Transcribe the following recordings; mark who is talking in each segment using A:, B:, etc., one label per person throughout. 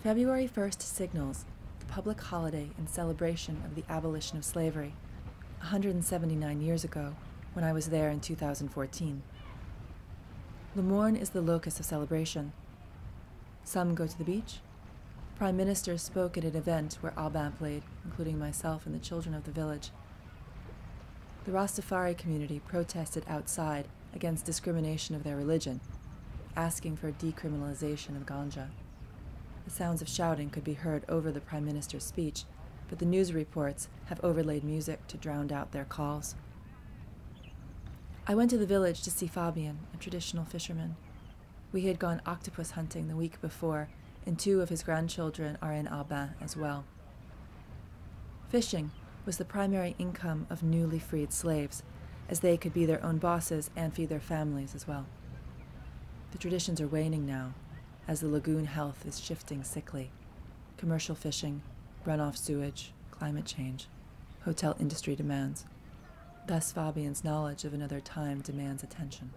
A: February 1st signals the public holiday in celebration of the abolition of slavery, 179 years ago, when I was there in 2014. Le Morne is the locus of celebration. Some go to the beach. Prime Minister spoke at an event where Albin played, including myself and the children of the village. The Rastafari community protested outside against discrimination of their religion, asking for decriminalization of ganja. The sounds of shouting could be heard over the Prime Minister's speech, but the news reports have overlaid music to drown out their calls. I went to the village to see Fabien, a traditional fisherman. We had gone octopus hunting the week before, and 2 of his grandchildren are in Albin as well. Fishing was the primary income of newly freed slaves, as they could be their own bosses and feed their families as well. The traditions are waning now, as the lagoon health is shifting sickly. Commercial fishing, runoff sewage, climate change, hotel industry demands. Thus Fabien's knowledge of another time demands attention.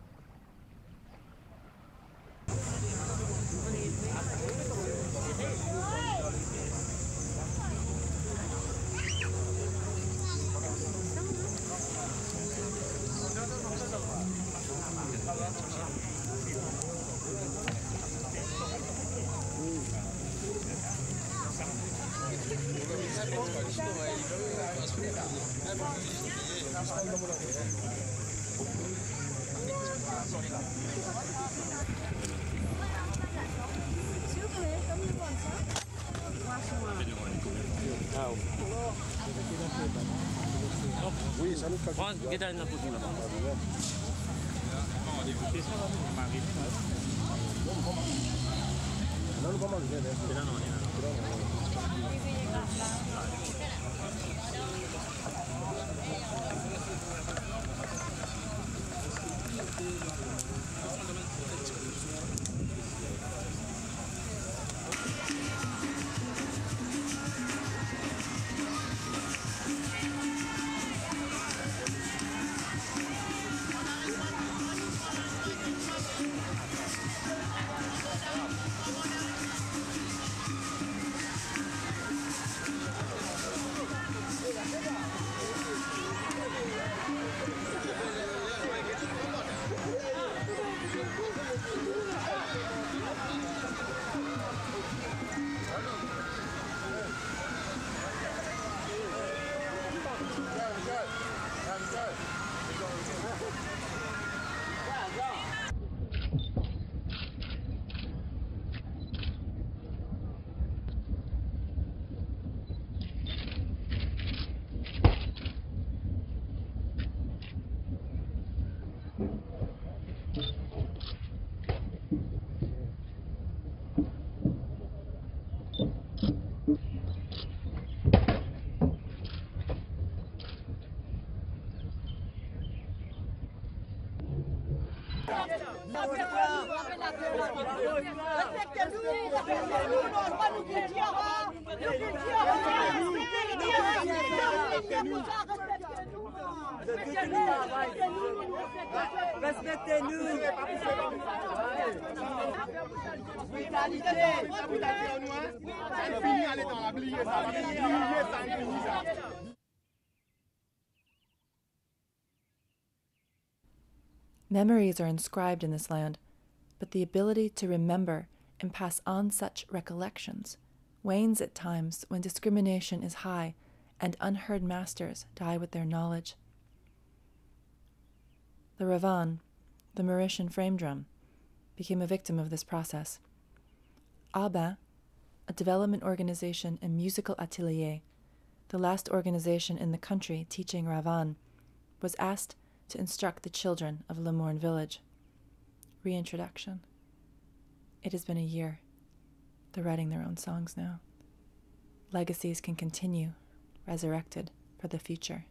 A: Memories are inscribed in this land, but the ability to remember and pass on such recollections wanes at times when discrimination is high and unheard masters die with their knowledge. The Ravan, the Mauritian frame drum, became a victim of this process. Albin, a development organization and musical atelier, the last organization in the country teaching Ravan, was asked to instruct the children of Le Morne village. Reintroduction. It has been a year. They're writing their own songs now. Legacies can continue, resurrected for the future.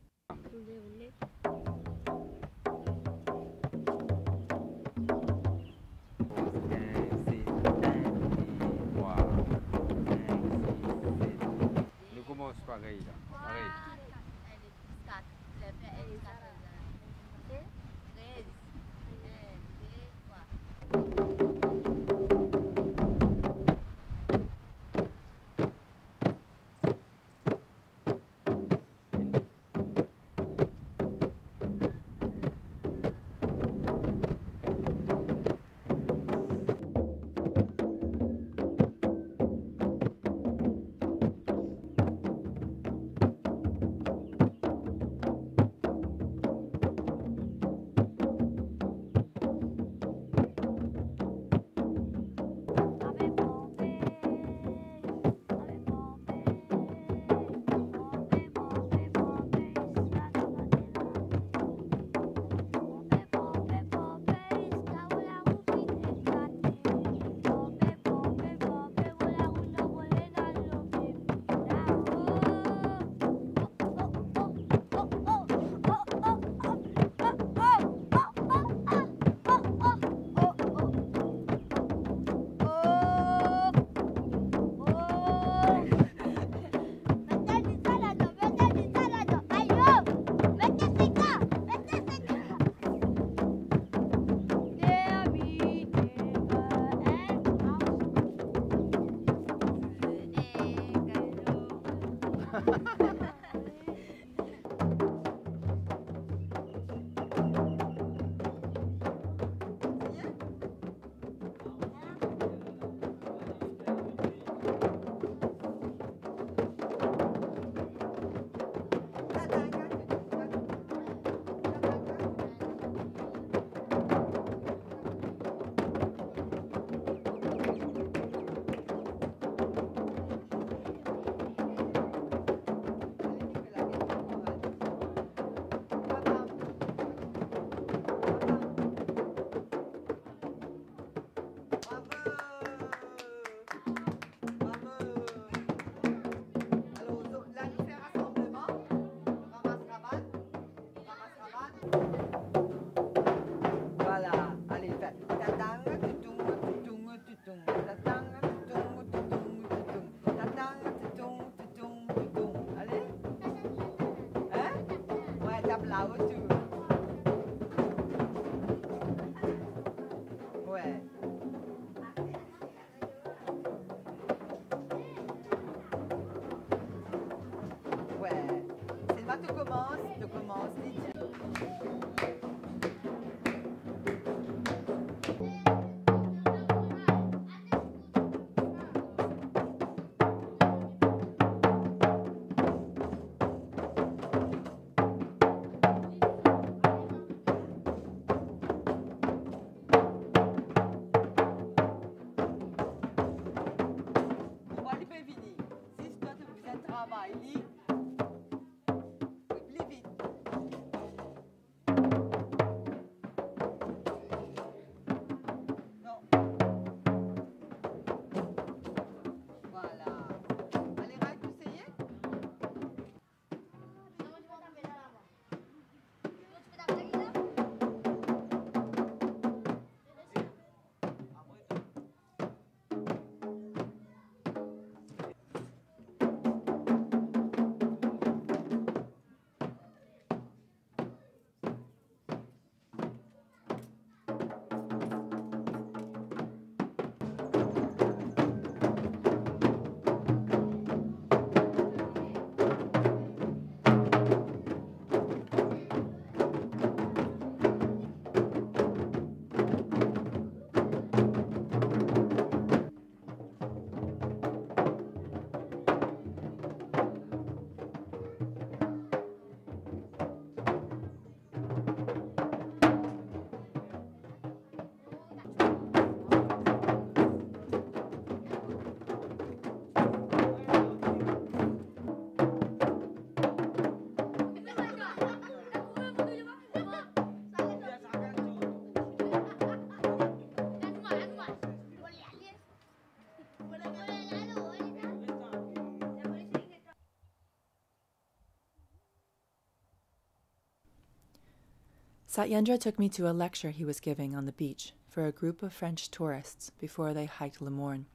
A: Satyendra took me to a lecture he was giving on the beach for a group of French tourists before they hiked Le Morne.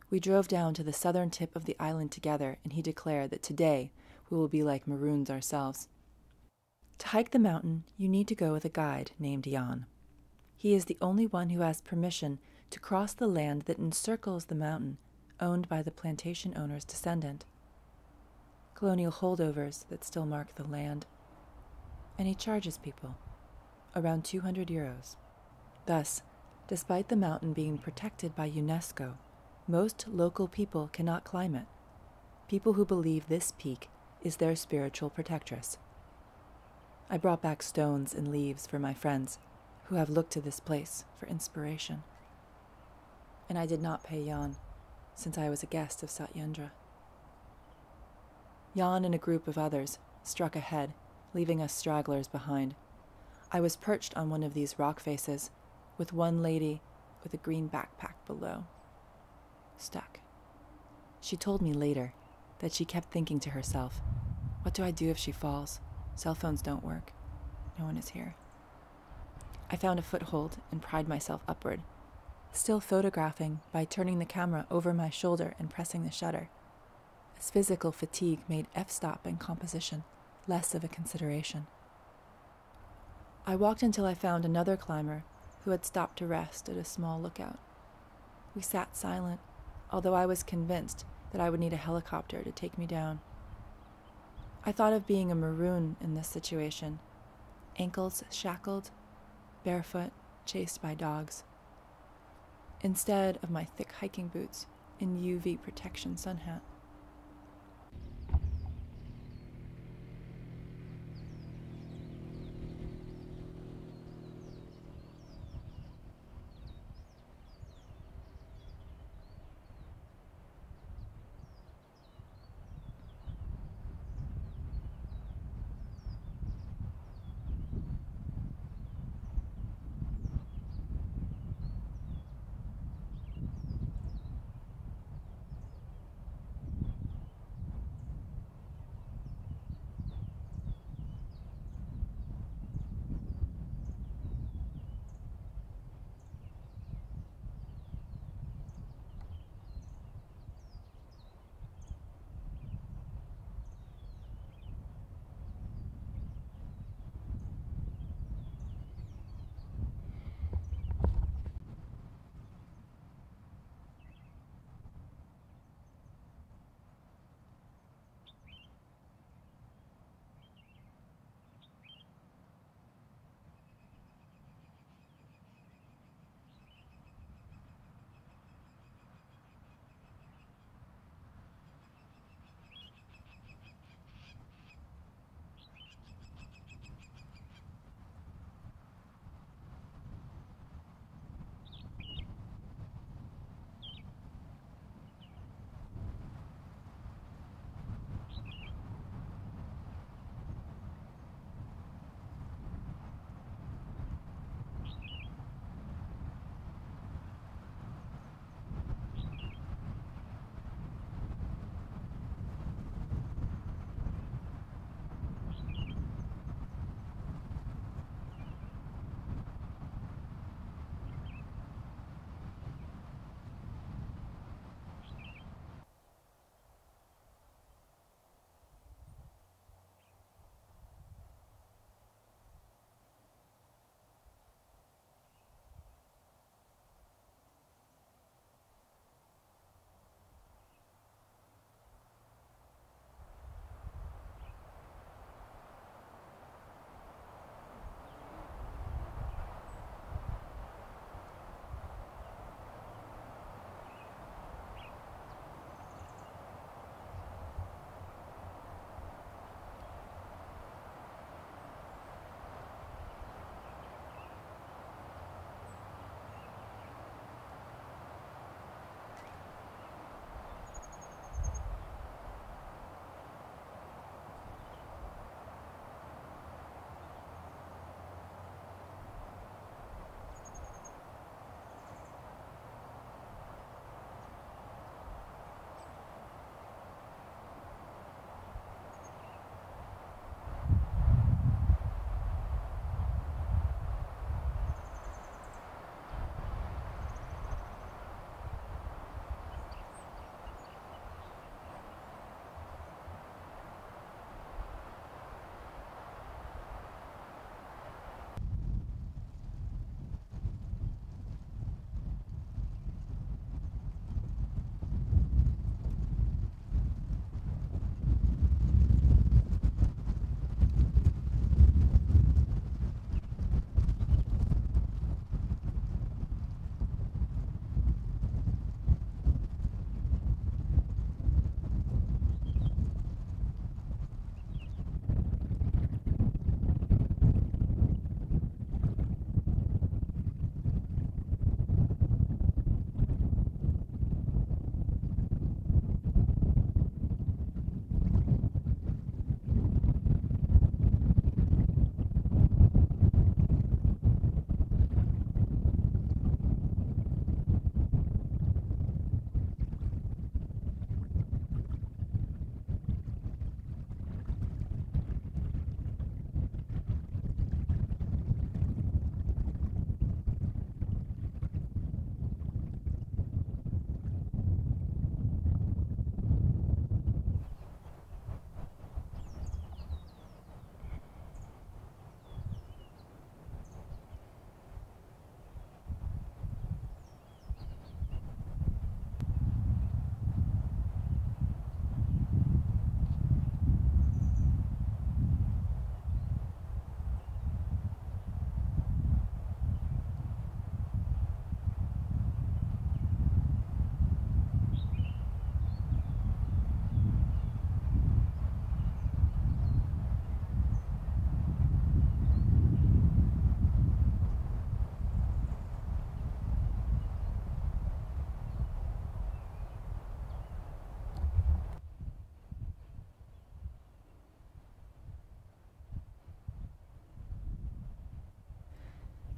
A: We drove down to the southern tip of the island together, and he declared that today we will be like maroons ourselves. To hike the mountain, you need to go with a guide named Jan. He is the only one who has permission to cross the land that encircles the mountain, owned by the plantation owner's descendant. Colonial holdovers that still mark the land. And he charges people around 200 euros. Thus, despite the mountain being protected by UNESCO, most local people cannot climb it. People who believe this peak is their spiritual protectress. I brought back stones and leaves for my friends who have looked to this place for inspiration. And I did not pay Jan, since I was a guest of Satyendra. Jan and a group of others struck ahead, leaving us stragglers behind. I was perched on one of these rock faces, with one lady with a green backpack below. Stuck. She told me later that she kept thinking to herself, what do I do if she falls? Cell phones don't work. No one is here. I found a foothold and pried myself upward, still photographing by turning the camera over my shoulder and pressing the shutter, as physical fatigue made f-stop and composition less of a consideration. I walked until I found another climber who had stopped to rest at a small lookout. We sat silent, although I was convinced that I would need a helicopter to take me down. I thought of being a maroon in this situation, ankles shackled, barefoot, chased by dogs, instead of my thick hiking boots and UV protection sun hat.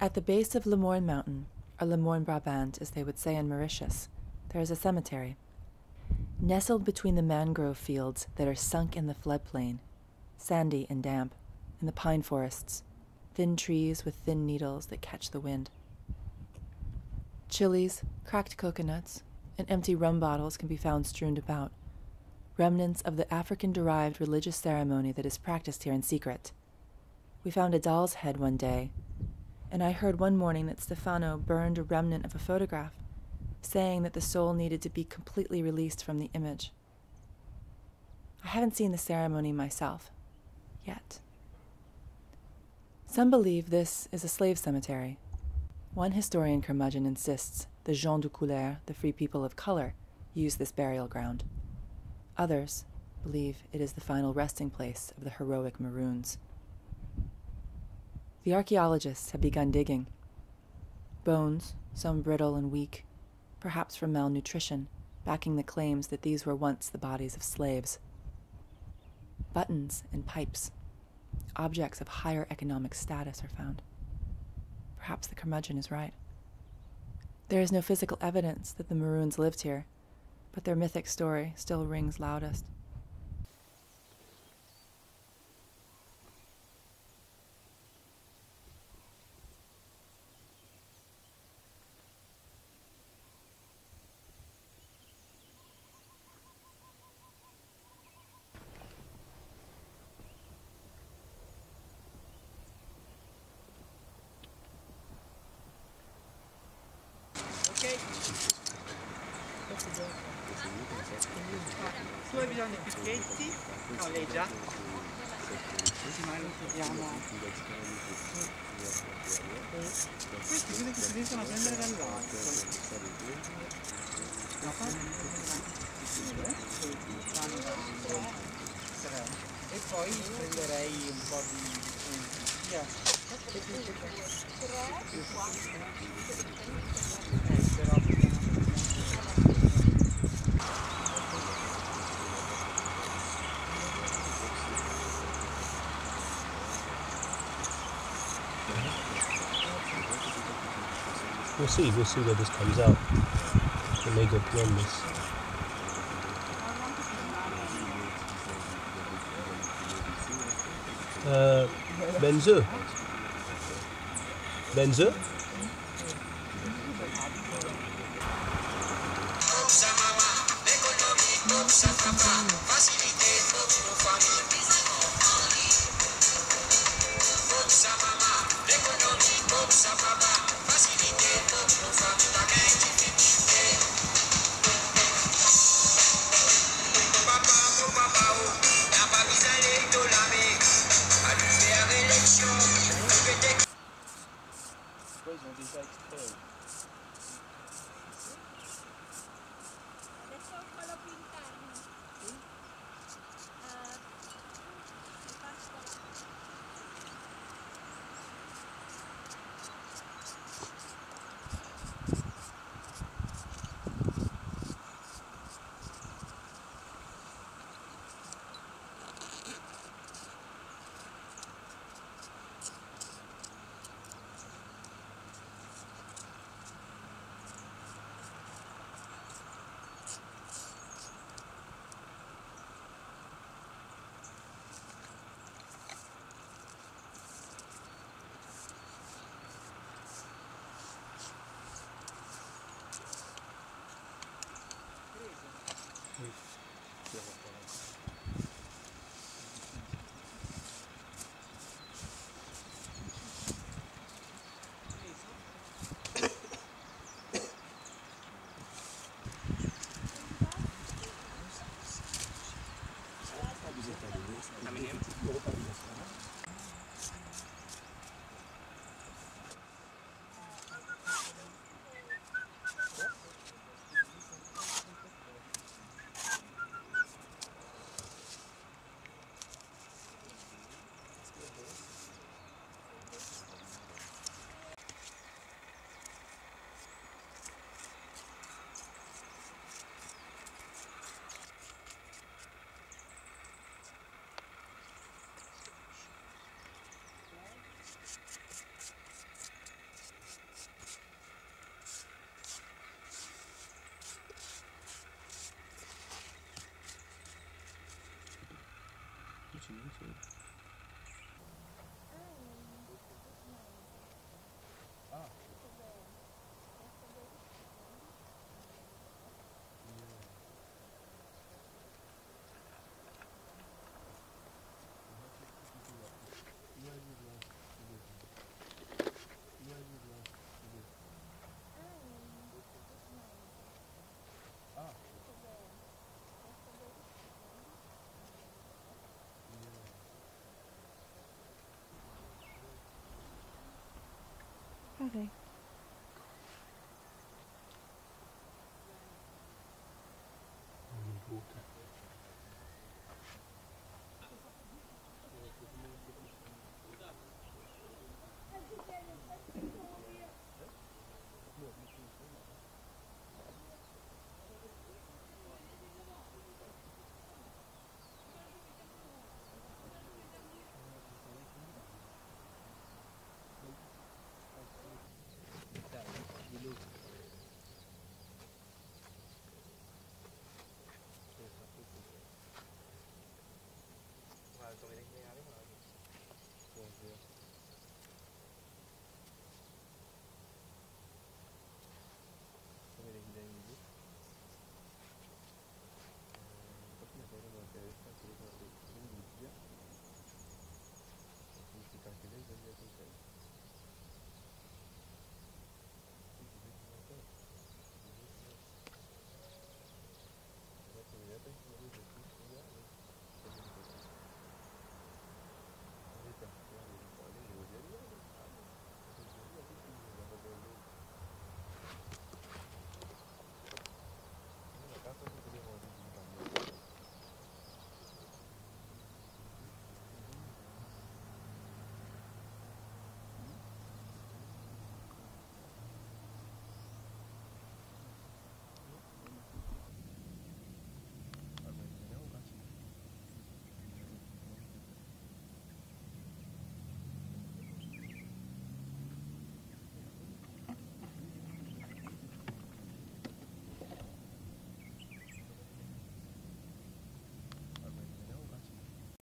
A: At the base of Le Morne Mountain, or Le Morne Brabant as they would say in Mauritius, there is a cemetery. Nestled between the mangrove fields that are sunk in the floodplain, sandy and damp, and the pine forests, thin trees with thin needles that catch the wind. Chilies, cracked coconuts, and empty rum bottles can be found strewn about, remnants of the African-derived religious ceremony that is practiced here in secret. We found a doll's head one day, and I heard one morning that Stefano burned a remnant of a photograph, saying that the soul needed to be completely released from the image. I haven't seen the ceremony myself, yet. Some believe this is a slave cemetery. One historian curmudgeon insists the gens de couleur, the free people of color, use this burial ground. Others believe it is the final resting place of the heroic Maroons. The archaeologists have begun digging. Bones, some brittle and weak, perhaps from malnutrition, backing the claims that these were once the bodies of slaves. Buttons and pipes, objects of higher economic status, are found. Perhaps the curmudgeon is right. There is no physical evidence that the Maroons lived here, but their mythic story still rings loudest.
B: Tu hai bisogno di picchetti? No, lei già? Sì, ma lo troviamo. Questi sono che si riescono a prendere dall'alto. Ma e poi prenderei un po' di...
C: We'll see where this comes out. It may go beyond this. Benzo. Benzo?